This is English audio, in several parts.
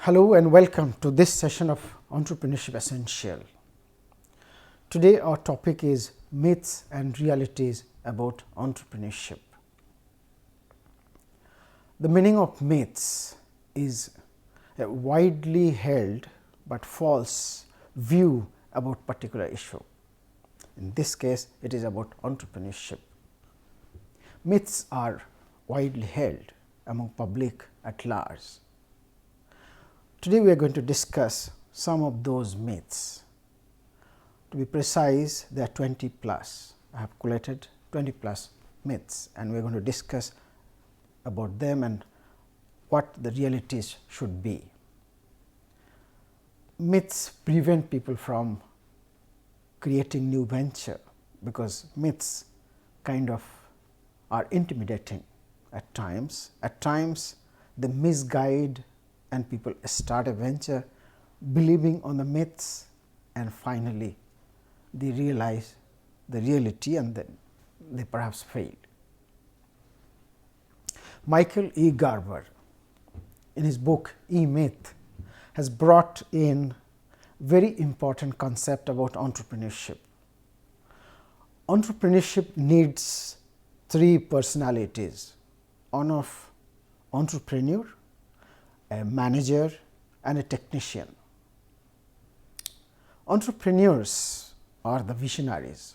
Hello and welcome to this session of Entrepreneurship Essential. Today our topic is myths and realities about entrepreneurship. The meaning of myths is a widely held but false view about particular issue. In this case, it is about entrepreneurship. Myths are widely held among public at large. Today, we are going to discuss some of those myths. To be precise, there are 20 plus. I have collated 20 plus myths, and we are going to discuss about them and what the realities should be. Myths prevent people from creating new venture because myths kind of are intimidating at times. At times, they misguide and people start a venture believing on the myths, and finally they realize the reality and then they perhaps fail. Michael E. Gerber, in his book E-Myth, has brought in very important concept about entrepreneurship. Entrepreneurship needs three personalities: one of entrepreneur, a manager and a technician. Entrepreneurs are the visionaries.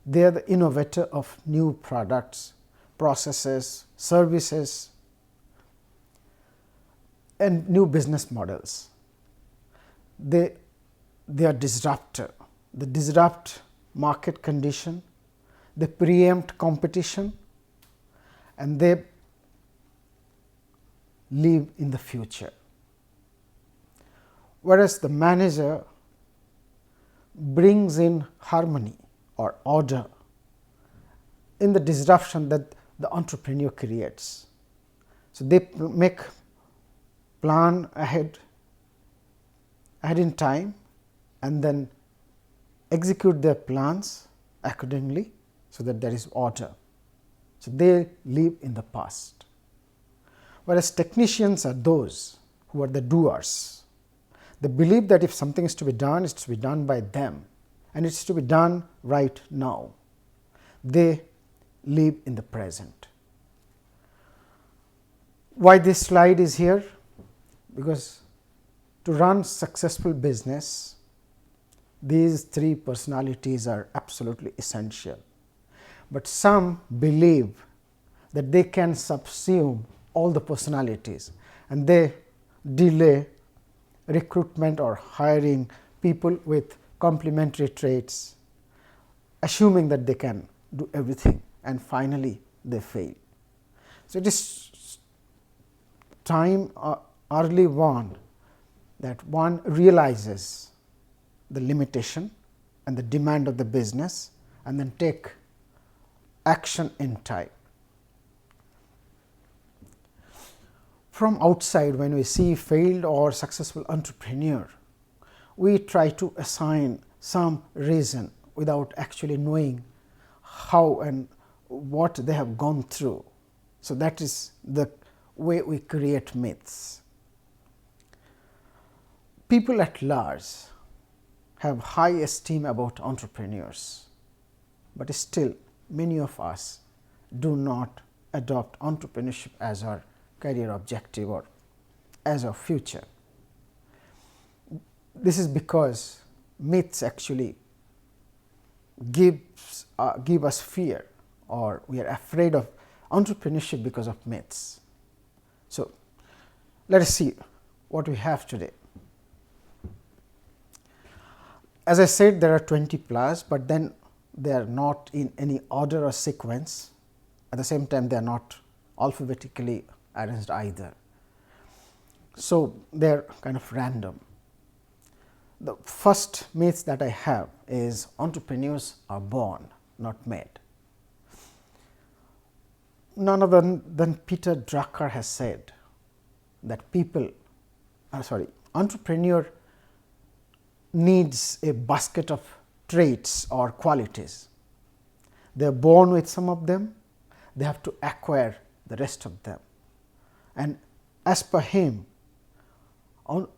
They are the innovator of new products, processes, services and new business models. They are disruptor. They disrupt market condition, they preempt competition, and they live in the future. Whereas the manager brings in harmony or order in the disruption that the entrepreneur creates. So, they make plan ahead in time and then execute their plans accordingly, so that there is order. So, they live in the past. Whereas technicians are those who are the doers. They believe that if something is to be done, it is to be done by them and it is to be done right now. They live in the present. Why this slide is here? Because to run successful business, these three personalities are absolutely essential. But some believe that they can subsume all the personalities and they delay recruitment or hiring people with complementary traits, assuming that they can do everything, and finally they fail. So, it is time early on that one realizes the limitation and the demand of the business and then take action in time. From outside, when we see failed or successful entrepreneur, we try to assign some reason without actually knowing how and what they have gone through. So, that is the way we create myths. People at large have high esteem about entrepreneurs, but still many of us do not adopt entrepreneurship as our career objective or as a future. This is because myths actually give us fear, or we are afraid of entrepreneurship because of myths. So, let us see what we have today. As I said, there are 20 plus, but then they are not in any order or sequence. At the same time, they are not alphabetically arranged either. So, they are kind of random. The first myth that I have is entrepreneurs are born, not made. None other than Peter Drucker has said that entrepreneur needs a basket of traits or qualities. They are born with some of them, they have to acquire the rest of them. And as per him, On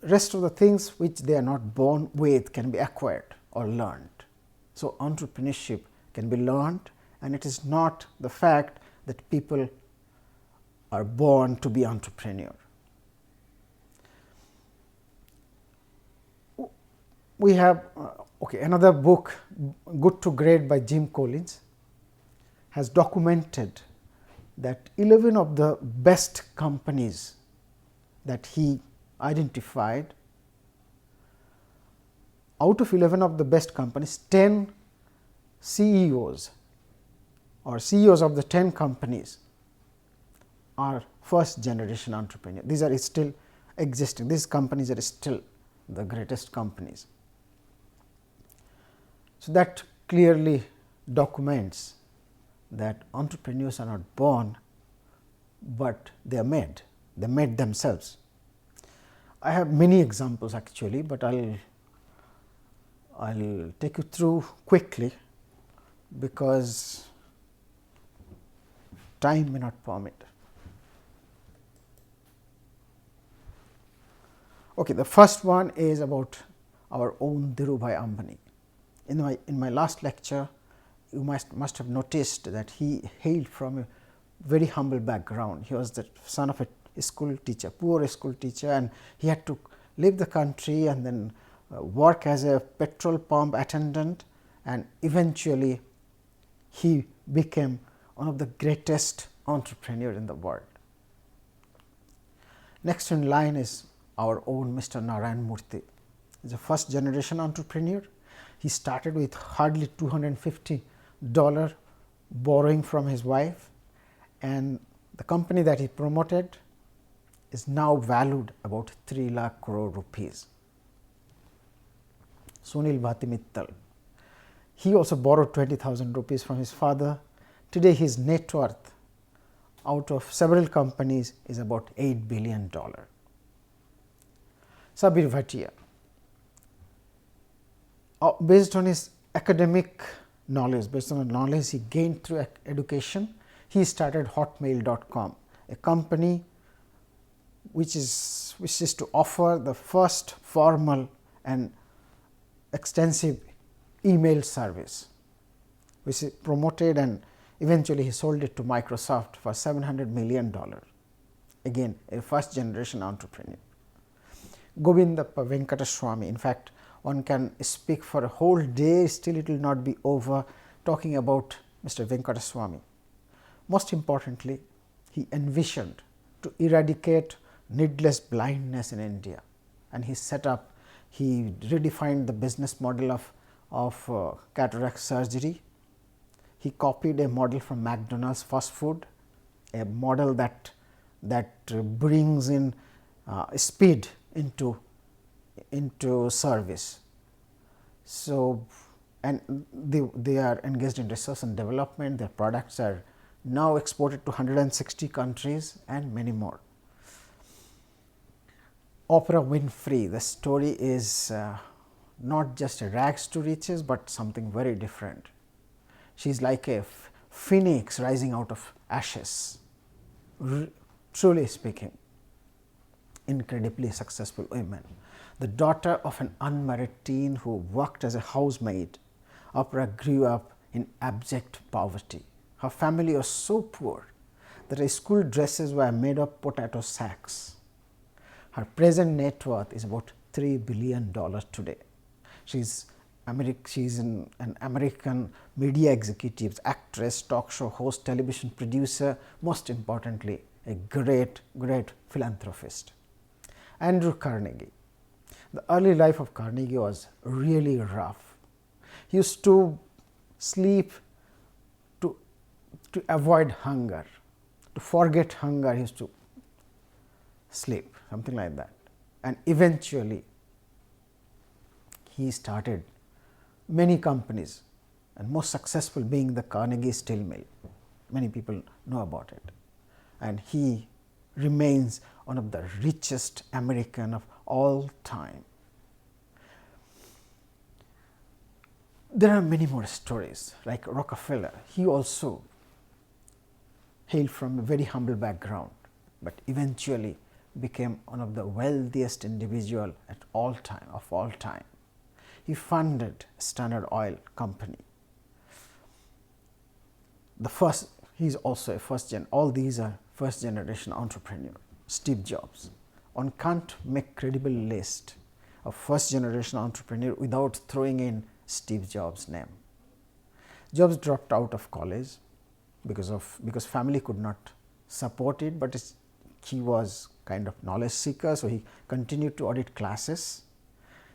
rest of the things which they are not born with can be acquired or learned. So, entrepreneurship can be learned, and it is not the fact that people are born to be entrepreneur. We have another book, Good to Great by Jim Collins, has documented that 11 of the best companies that he identified, out of 11 of the best companies, 10 CEOs or CEOs of the 10 companies are first generation entrepreneurs. These are still existing, these companies are still the greatest companies. So, that clearly documents that entrepreneurs are not born, but they are made, they made themselves. I have many examples actually, but I'll take you through quickly because time may not permit. Okay, the first one is about our own Dhirubhai Ambani. In my last lecture, you must have noticed that he hailed from a very humble background. He was the son of a school teacher, poor school teacher, and he had to leave the country and then work as a petrol pump attendant, and eventually he became one of the greatest entrepreneurs in the world. Next in line is our own Mr. Narayan Murthy. He is a first generation entrepreneur. He started with hardly $250 borrowing from his wife, and the company that he promoted is now valued about 3 lakh crore rupees. Sunil Bhati Mittal, he also borrowed 20,000 rupees from his father. Today his net worth out of several companies is about $8 billion. Sabir Bhatia, based on his academic knowledge, based on the knowledge he gained through education, he started hotmail.com, a company which is to offer the first formal and extensive email service, which he promoted, and eventually he sold it to Microsoft for $700 million. Again, a first generation entrepreneur. Govindappa Venkataswamy, in fact, one can speak for a whole day, still it will not be over talking about Mr. Venkataswamy. Most importantly, he envisioned to eradicate needless blindness in India, and he redefined the business model of cataract surgery. He copied a model from McDonald's fast food, a model that brings in speed into service. So, and they are engaged in research and development. Their products are now exported to 160 countries and many more. Oprah Winfrey, the story is not just a rags to riches, but something very different. She is like a phoenix rising out of ashes, truly speaking, incredibly successful women. The daughter of an unmarried teen who worked as a housemaid, Oprah grew up in abject poverty. Her family was so poor that her school dresses were made of potato sacks. Her present net worth is about $3 billion today. She is an American media executive, actress, talk show host, television producer, most importantly, a great philanthropist. Andrew Carnegie. The early life of Carnegie was really rough. He used to sleep to avoid hunger, to forget hunger. He used to sleep, something like that, and eventually he started many companies, and most successful being the Carnegie Steel Mill. Many people know about it, and he remains one of the richest American of all time. There are many more stories like Rockefeller. He also hailed from a very humble background, but eventually became one of the wealthiest individual of all time. He funded Standard Oil Company. He is also all these are first generation entrepreneur. Steve Jobs. One can't make credible list of first generation entrepreneur without throwing in Steve Jobs' name. Jobs dropped out of college because family could not support it, but he was kind of knowledge seeker, so he continued to audit classes.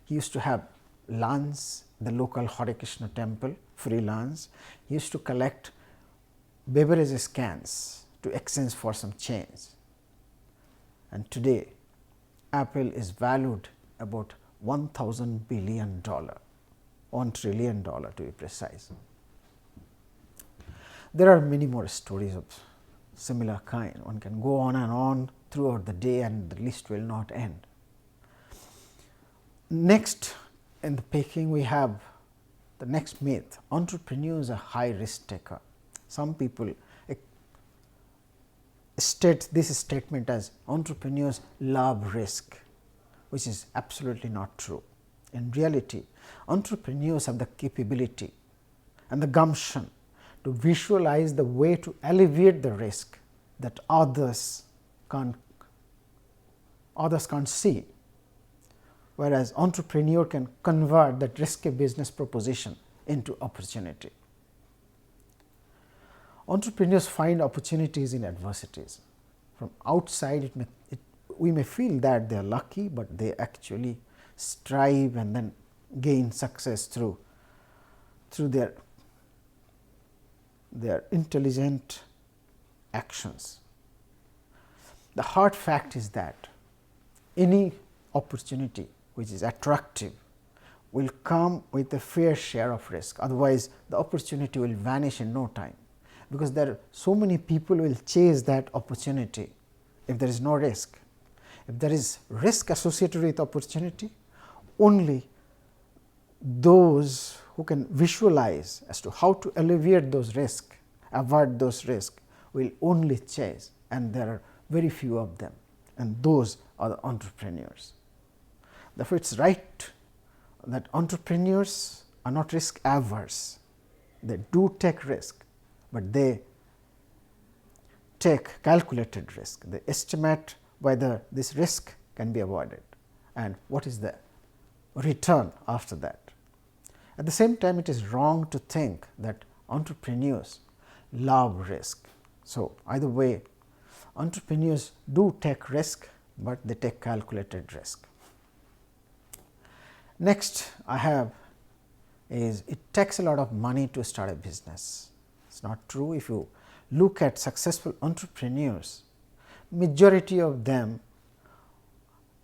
He used to have lunch the local Hare Krishna temple, free lunch. He used to collect beverages cans to exchange for some change. And today Apple is valued about $1,000 billion, $1 trillion to be precise. There are many more stories of similar kind. One can go on and on throughout the day and the list will not end. Next in the picking we have the next myth: entrepreneurs are high risk taker. Some people state this statement as entrepreneurs love risk, which is absolutely not true. In reality, entrepreneurs have the capability and the gumption to visualize the way to alleviate the risk that others can't see, whereas entrepreneur can convert that risky business proposition into opportunity. Entrepreneurs find opportunities in adversities. From outside we may feel that they are lucky, but they actually strive and then gain success through their intelligent actions. The hard fact is that any opportunity which is attractive will come with a fair share of risk, otherwise the opportunity will vanish in no time, because there are so many people will chase that opportunity if there is no risk. If there is risk associated with opportunity, only those who can visualize as to how to alleviate those risks, avoid those risks, will only chase, and there are very few of them, and those are the entrepreneurs. Therefore, it is right that entrepreneurs are not risk averse. They do take risk, but they take calculated risk. They estimate whether this risk can be avoided and what is the return after that. At the same time, it is wrong to think that entrepreneurs love risk. So, either way, entrepreneurs do take risk, but they take calculated risk. Next I have is it takes a lot of money to start a business. It is not true. If you look at successful entrepreneurs, majority of them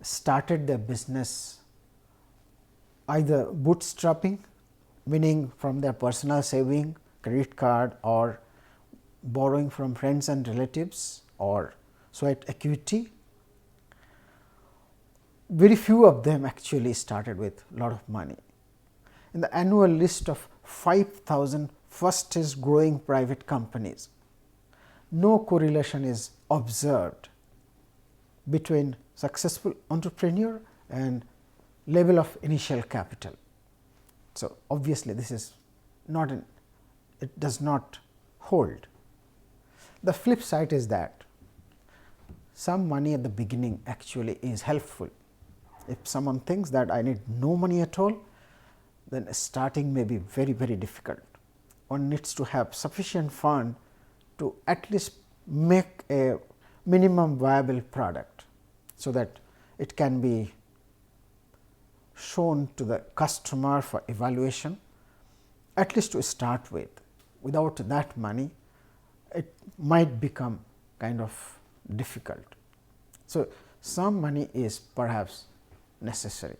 started their business either bootstrapping, meaning from their personal saving, credit card, or borrowing from friends and relatives, or sweat equity. Very few of them actually started with a lot of money. In the annual list of 5,000 fastest growing private companies, no correlation is observed between successful entrepreneur and level of initial capital. So, obviously, this is not it does not hold. The flip side is that some money at the beginning actually is helpful. If someone thinks that I need no money at all, then starting may be very, very difficult. One needs to have sufficient fund to at least make a minimum viable product, so that it can be shown to the customer for evaluation, at least to start with. Without that money, it might become kind of difficult. So, some money is perhaps necessary.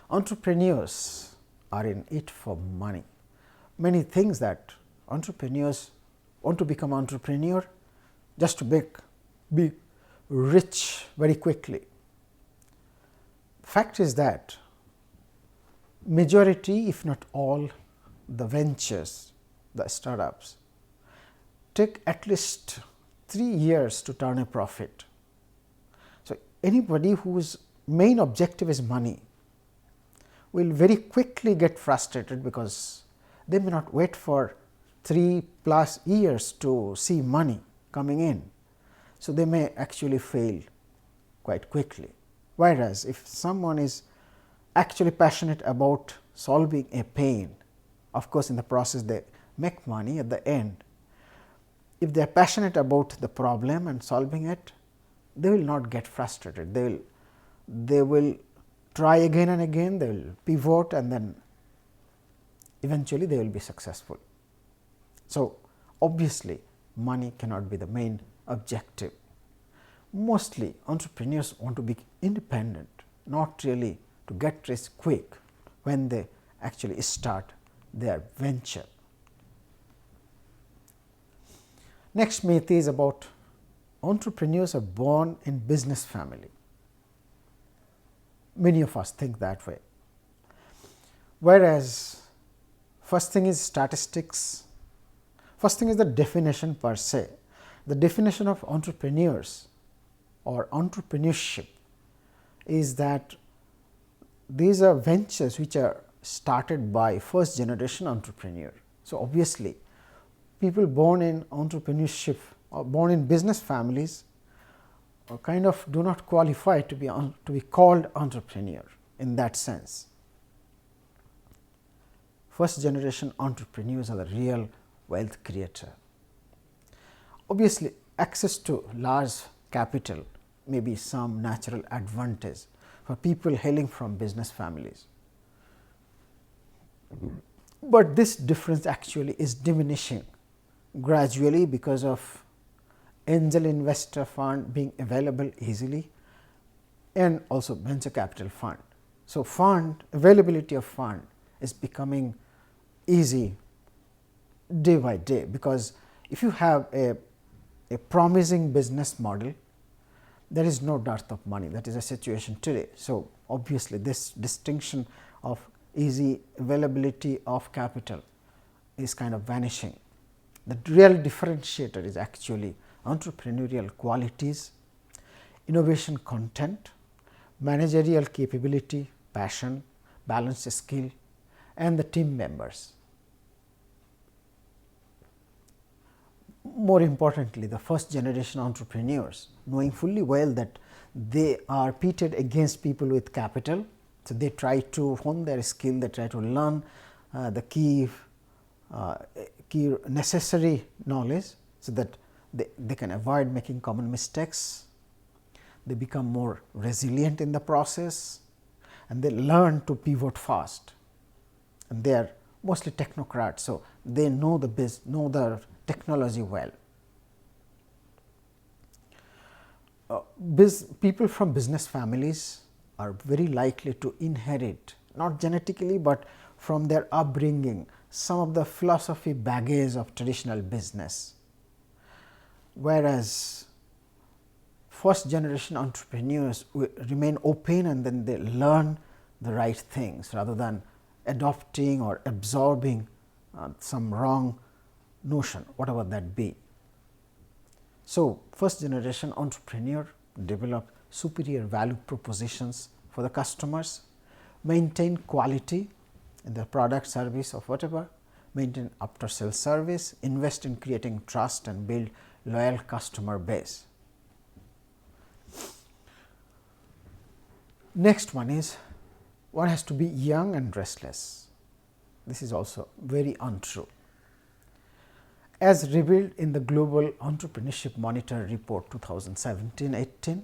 Entrepreneurs are in it for money. Many things that entrepreneurs want to become entrepreneur just to be rich very quickly. Fact is that majority, if not all, the ventures, the startups take at least 3 years to turn a profit. anybody whose main objective is money will very quickly get frustrated, because they may not wait for 3+ years to see money coming in. So, they may actually fail quite quickly. Whereas, if someone is actually passionate about solving a pain, of course, in the process they make money at the end. If they are passionate about the problem and solving it, they will not get frustrated. They will try again and again, they will pivot, and then eventually they will be successful. So, obviously, money cannot be the main objective. Mostly entrepreneurs want to be independent, not really to get rich quick when they actually start their venture. Next myth is about entrepreneurs are born in business family. Many of us think that way. Whereas, first thing is statistics, first thing is the definition per se. The definition of entrepreneurs or entrepreneurship is that these are ventures which are started by first generation entrepreneur. So, obviously, people born in entrepreneurship or born in business families kind of do not qualify to be called entrepreneur in that sense. First generation entrepreneurs are the real wealth creator. Obviously, access to large capital may be some natural advantage for people hailing from business families, but this difference actually is diminishing gradually because of angel investor fund being available easily and also venture capital fund. So, fund availability of fund is becoming easy day by day, because if you have a promising business model, there is no dearth of money. That is a situation today. So, obviously, this distinction of easy availability of capital is kind of vanishing. The real differentiator is actually entrepreneurial qualities, innovation content, managerial capability, passion, balanced skill, and the team members. More importantly, the first generation entrepreneurs, knowing fully well that they are pitted against people with capital. So, they try to hone their skill, they try to learn the key necessary knowledge, so that they can avoid making common mistakes. They become more resilient in the process, and they learn to pivot fast, and they are mostly technocrats. So, they know the technology well. People from business families are very likely to inherit, not genetically, but from their upbringing, some of the philosophy baggage of traditional business. Whereas, first generation entrepreneurs remain open, and then they learn the right things rather than adopting or absorbing some wrong notion, whatever that be. So, first generation entrepreneur develop superior value propositions for the customers, maintain quality in the product, service, or whatever, maintain after sales service, invest in creating trust, and build loyal customer base. Next one is, one has to be young and restless. This is also very untrue. As revealed in the Global Entrepreneurship Monitor Report 2017-18,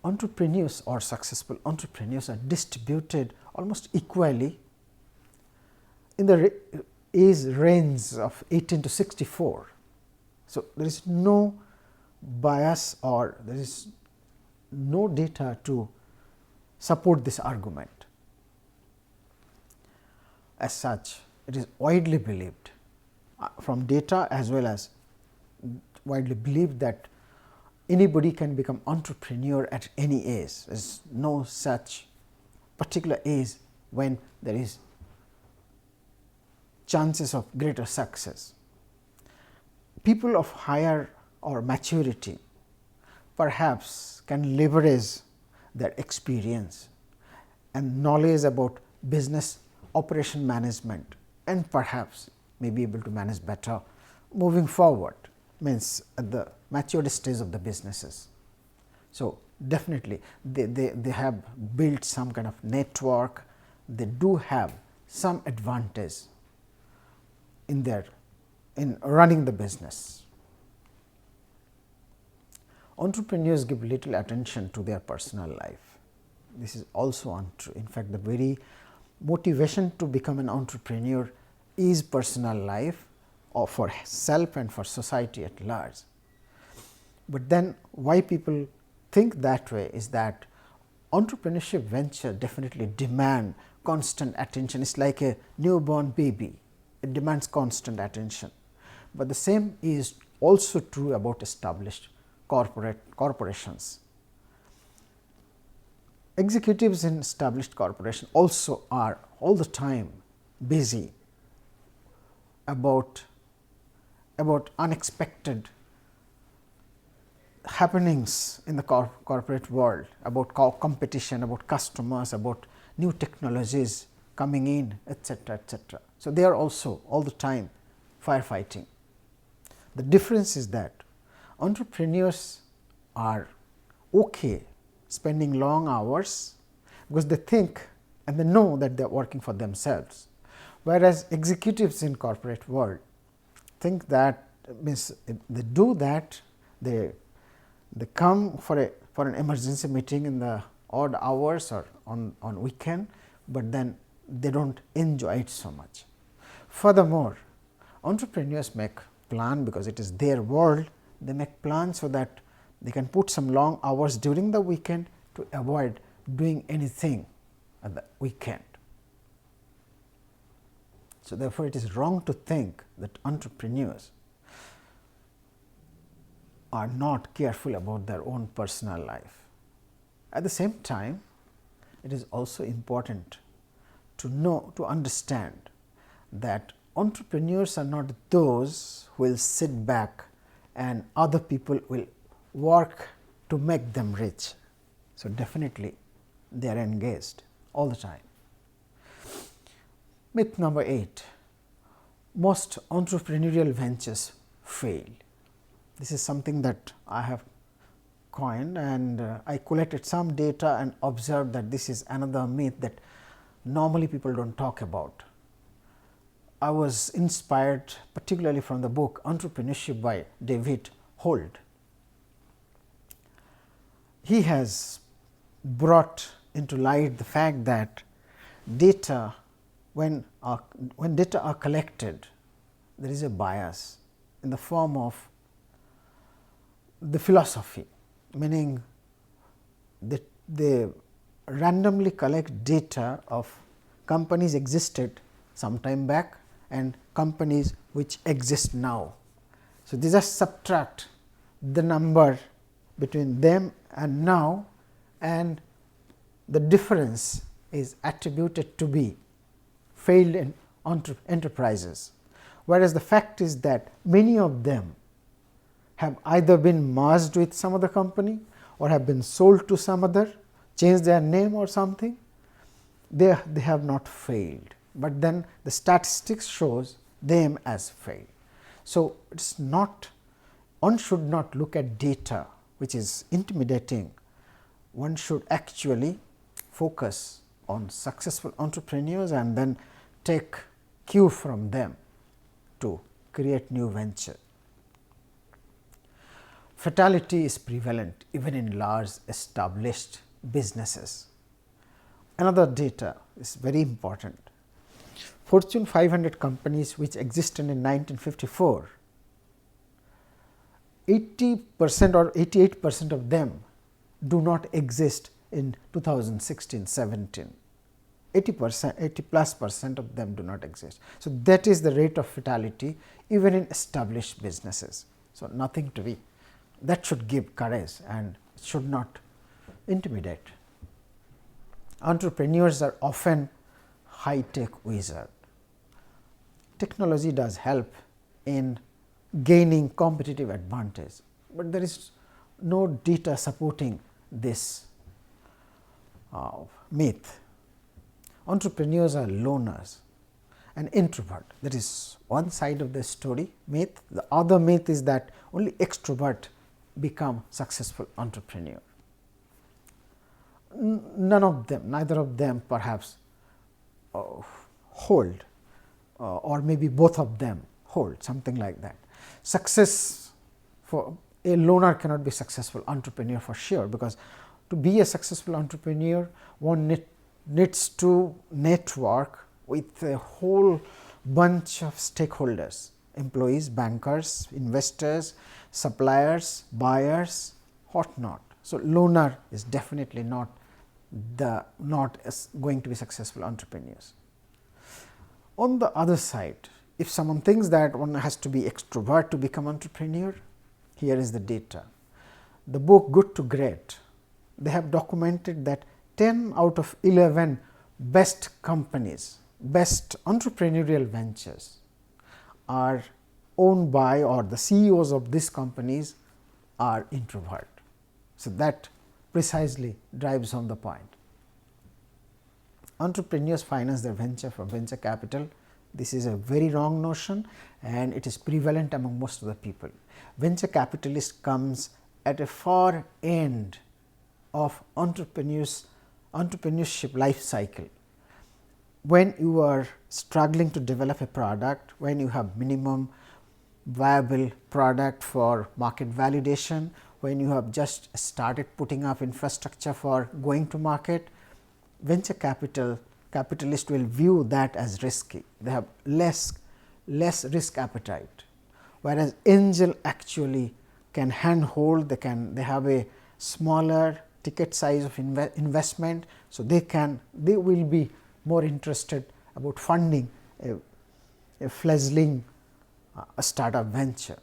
entrepreneurs or successful entrepreneurs are distributed almost equally in the age range of 18 to 64. So, there is no bias or there is no data to support this argument. As such, it is widely believed from data as well as widely believed that anybody can become entrepreneur at any age. There is no such particular age when there is chances of greater success. People of higher or maturity perhaps can leverage their experience and knowledge about business operation management, and perhaps may be able to manage better moving forward, means at the mature stage of the businesses. So, definitely they have built some kind of network, they do have some advantage in running the business. Entrepreneurs give little attention to their personal life. This is also untrue. In fact, the very motivation to become an entrepreneur is personal life, or for self and for society at large. But then why people think that way is that entrepreneurship venture definitely demand constant attention. It's like a newborn baby, it demands constant attention. But the same is also true about established corporations. Executives in established corporations also are all the time busy about unexpected happenings in the corporate world, about competition, about customers, about new technologies coming in, etc., etc. So, they are also all the time firefighting. The difference is that entrepreneurs are okay spending long hours, because they think and they know that they are working for themselves, whereas executives in corporate world think that, means they do that, they come for an emergency meeting in the odd hours or on weekend, but then they do not enjoy it so much. Furthermore, entrepreneurs make plan because it is their world. They make plans so that they can put some long hours during the weekend to avoid doing anything at the weekend. So, therefore, it is wrong to think that entrepreneurs are not careful about their own personal life. At the same time, it is also important to understand that entrepreneurs are not those who will sit back and other people will work to make them rich. So, definitely they are engaged all the time. Myth number 8, most entrepreneurial ventures fail. This is something that I have coined, and I collected some data and observed that this is another myth that normally people do not talk about. I was inspired particularly from the book Entrepreneurship by David Holt. He has brought into light the fact that data, when data are collected, there is a bias in the form of the philosophy, meaning that they randomly collect data of companies existed some time back and companies which exist now. So, they just subtract the number between them and now, and the difference is attributed to be failed in enterprises, whereas the fact is that many of them have either been merged with some other company or have been sold to some other, changed their name or something. They have not failed, but then the statistics shows them as failed. So, it is not, one should not look at data which is intimidating. One should actually focus on successful entrepreneurs and then take cue from them to create new venture. Fatality is prevalent even in large established businesses. Another data is very important. Fortune 500 companies which existed in 1954, 80% or 88% of them do not exist in 2016-17. 80% of them do not exist. So, that is the rate of fatality even in established businesses. So, nothing to be, that should give courage and should not intimidate. Entrepreneurs are often high-tech wizards. Technology does help in gaining competitive advantage, but there is no data supporting this myth. Entrepreneurs are loners and introvert. That is one side of the story myth. The other myth is that only extrovert become successful entrepreneur. None of them, neither of them perhaps hold, or maybe both of them hold, something like that. Success for a loner cannot be successful entrepreneur for sure, because to be a successful entrepreneur one needs to network with a whole bunch of stakeholders, employees, bankers, investors, suppliers, buyers, whatnot. So, loner is definitely not going to be successful entrepreneurs. On the other side, if someone thinks that one has to be extrovert to become entrepreneur, here is the data. The book Good to Great, they have documented that 10 out of 11 best companies, best entrepreneurial ventures are owned by, or the CEOs of these companies are introvert. So, that precisely drives home the point. Entrepreneurs finance their venture from venture capital. This is a very wrong notion and it is prevalent among most of the people. Venture capitalist comes at a far end of entrepreneurship life cycle. When you are struggling to develop a product, when you have minimum viable product for market validation, when you have just started putting up infrastructure for going to market, venture capitalists will view that as risky. They have less risk appetite, whereas angel actually can handhold, they have a smaller ticket size of investment. So, they will be more interested about funding a fledgling startup venture.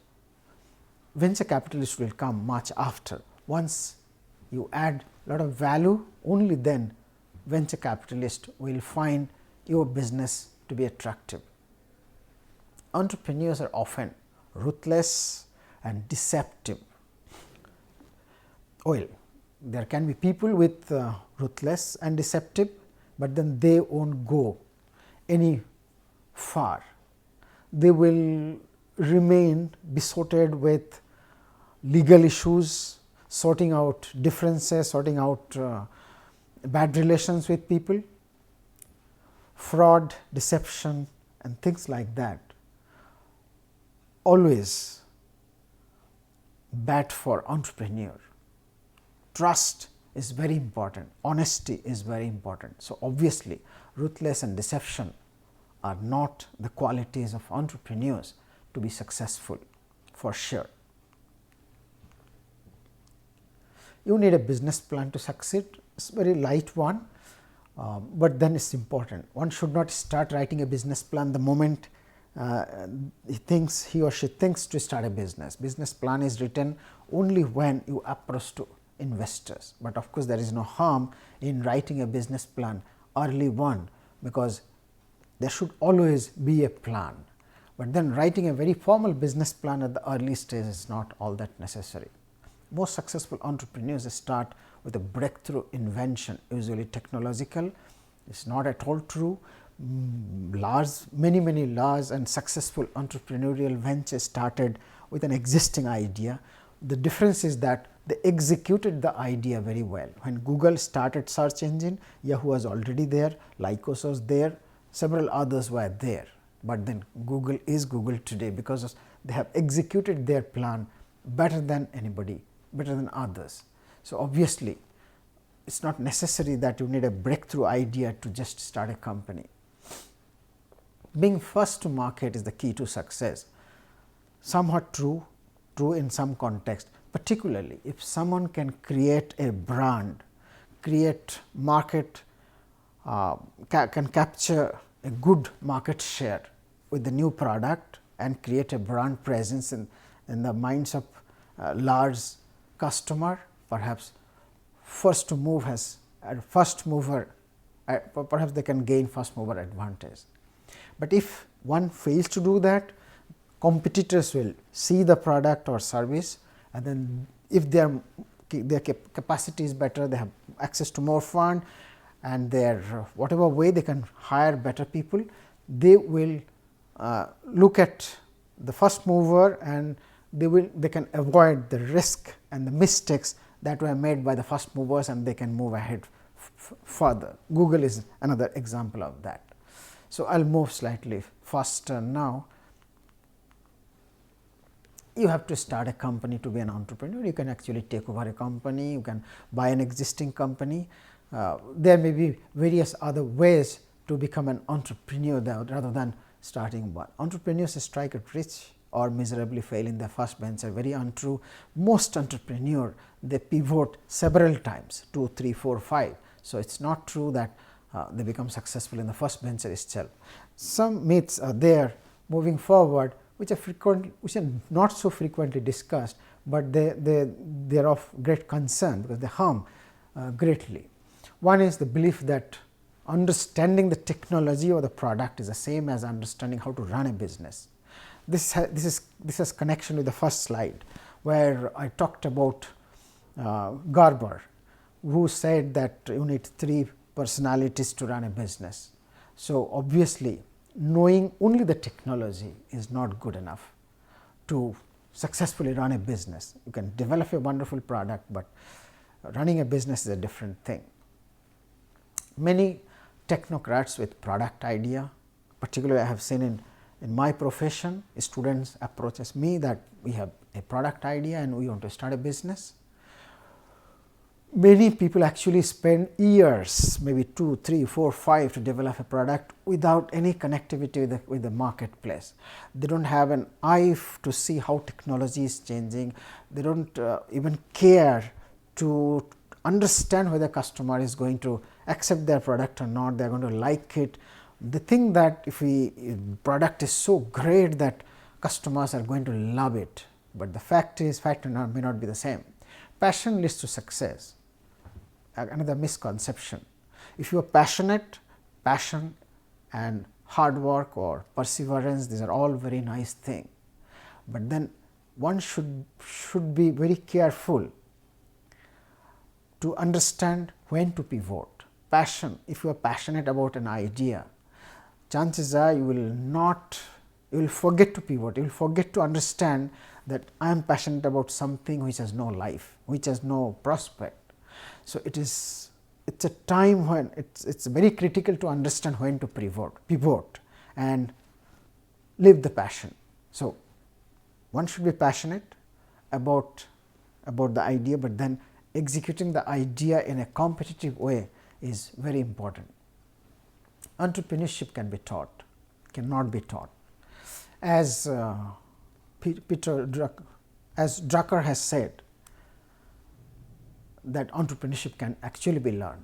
Venture capitalists will come much after. Once you add a lot of value, only then venture capitalists will find your business to be attractive. Entrepreneurs are often ruthless and deceptive. Well, there can be people with ruthless and deceptive, but then they won't go any far. They will remain besotted with legal issues, sorting out differences, sorting out bad relations with people, fraud, deception and things like that. Always bad for entrepreneur. Trust is very important, honesty is very important. So, obviously, ruthless and deception are not the qualities of entrepreneurs to be successful for sure. You need a business plan to succeed. It's a very light one, but then it's important. One should not start writing a business plan the moment he or she thinks to start a business. Business plan is written only when you approach to investors, but of course, there is no harm in writing a business plan early on, because there should always be a plan, but then writing a very formal business plan at the early stage is not all that necessary. Most successful entrepreneurs start with a breakthrough invention, usually technological. It is not at all true. Many large and successful entrepreneurial ventures started with an existing idea. The difference is that they executed the idea very well. When Google started search engine, Yahoo was already there, Lycos was there, several others were there, but then Google is Google today because they have executed their plan better than anybody, better than others. So, obviously, it is not necessary that you need a breakthrough idea to just start a company. Being first to market is the key to success. Somewhat true in some context, particularly if someone can create a brand, create market, can capture a good market share with the new product and create a brand presence in the minds of large customer, perhaps first to move has first mover, perhaps they can gain first mover advantage. But if one fails to do that, competitors will see the product or service and then if their capacity is better, they have access to more fund, and their whatever way they can hire better people, they will look at the first mover, and they can avoid the risk and the mistakes that were made by the first movers, and they can move ahead further. Google is another example of that. So, I will move slightly faster now. You have to start a company to be an entrepreneur. You can actually take over a company, you can buy an existing company. There may be various other ways to become an entrepreneur rather than starting one. Entrepreneurs strike it rich or miserably fail in their first venture. Very untrue. Most entrepreneurs, they pivot several times, 2, 3, 4, 5. So, it is not true that they become successful in the first venture itself. Some myths are there moving forward, which are not so frequently discussed, but they are of great concern because they harm greatly. One is the belief that understanding the technology or the product is the same as understanding how to run a business. This has connection with the first slide, where I talked about Gerber, who said that you need 3 personalities to run a business. So, obviously, knowing only the technology is not good enough to successfully run a business. You can develop a wonderful product, but running a business is a different thing. Many technocrats with product idea, particularly I have seen in my profession, students approaches me that we have a product idea and we want to start a business. Many people actually spend years, maybe 2, 3, 4, 5 to develop a product without any connectivity with the marketplace. They do not have an eye to see how technology is changing. They do not even care to understand whether customer is going to accept their product or not, they are going to like it. They think that if product is so great that customers are going to love it, but the fact may not be the same. Passion leads to success. Another misconception. If you are passionate, passion and hard work or perseverance, these are all very nice things, but then one should be very careful to understand when to pivot. Passion, if you are passionate about an idea, chances are you will forget to pivot, you will forget to understand that I am passionate about something which has no life, which has no prospect. So, it's a time when it's very critical to understand when to pivot and live the passion. So, one should be passionate about the idea, but then executing the idea in a competitive way is very important. Entrepreneurship can be taught, cannot be taught. As Drucker has said, that entrepreneurship can actually be learned,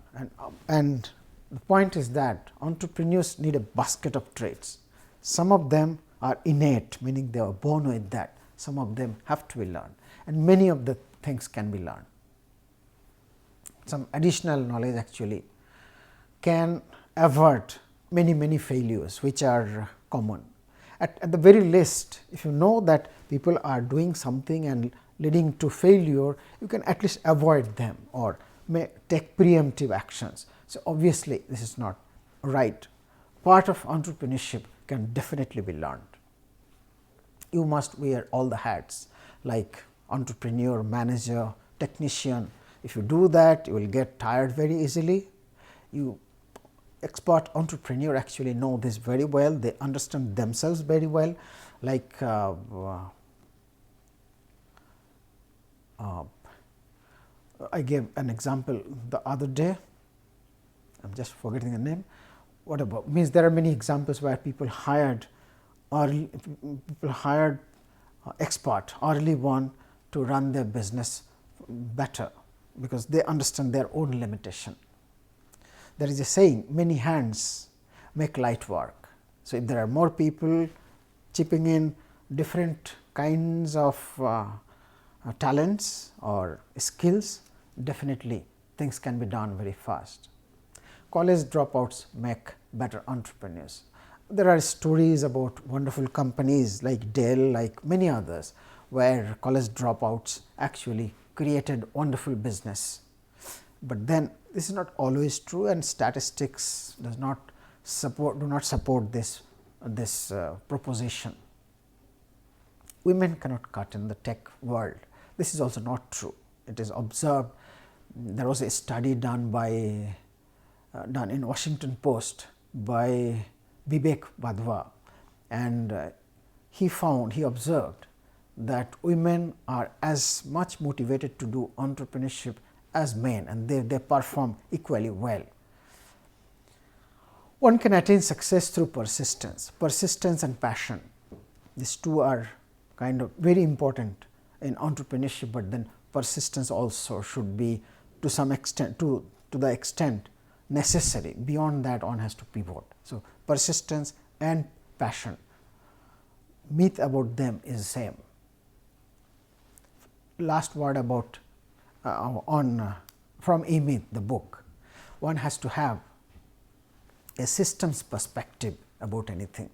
and the point is that entrepreneurs need a basket of traits. Some of them are innate, meaning they are born with that. Some of them have to be learned, and many of the things can be learned. Some additional knowledge actually can avert many failures which are common. At the very least, if you know that people are doing something and leading to failure, you can at least avoid them or may take preemptive actions. So, obviously, this is not right. Part of entrepreneurship can definitely be learned. You must wear all the hats like entrepreneur, manager, technician. If you do that, you will get tired very easily. Expert entrepreneur actually know this very well, they understand themselves very well, like I gave an example the other day, I am just forgetting the name. What about means there are many examples where people hired expert early on to run their business better, because they understand their own limitation. There is a saying, many hands make light work. So, if there are more people chipping in different kinds of talents or skills, definitely things can be done very fast. College dropouts make better entrepreneurs. There are stories about wonderful companies like Dell, like many others, where college dropouts actually created wonderful business. But then this is not always true, and statistics do not support this proposition. Women cannot cut in the tech world. This is also not true. It is observed. There was a study done in Washington Post by Vivek Badwa, and he observed that women are as much motivated to do entrepreneurship as men, and they perform equally well. One can attain success through persistence and passion. These two are kind of very important in entrepreneurship, but then persistence also should be to some extent, to the extent necessary. Beyond that, one has to pivot. So, persistence and passion, myth about them is the same. Last word about from A Myth, the book. One has to have a systems perspective about anything.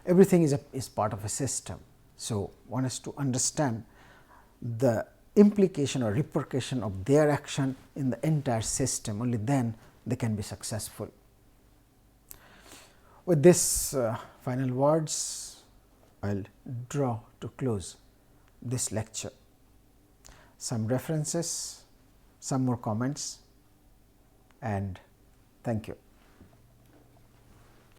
Everything is part of a system. So, one has to understand the implication or repercussion of their action in the entire system. Only then they can be successful. With this final words, I will draw to close this lecture. Some references, some more comments, and thank you.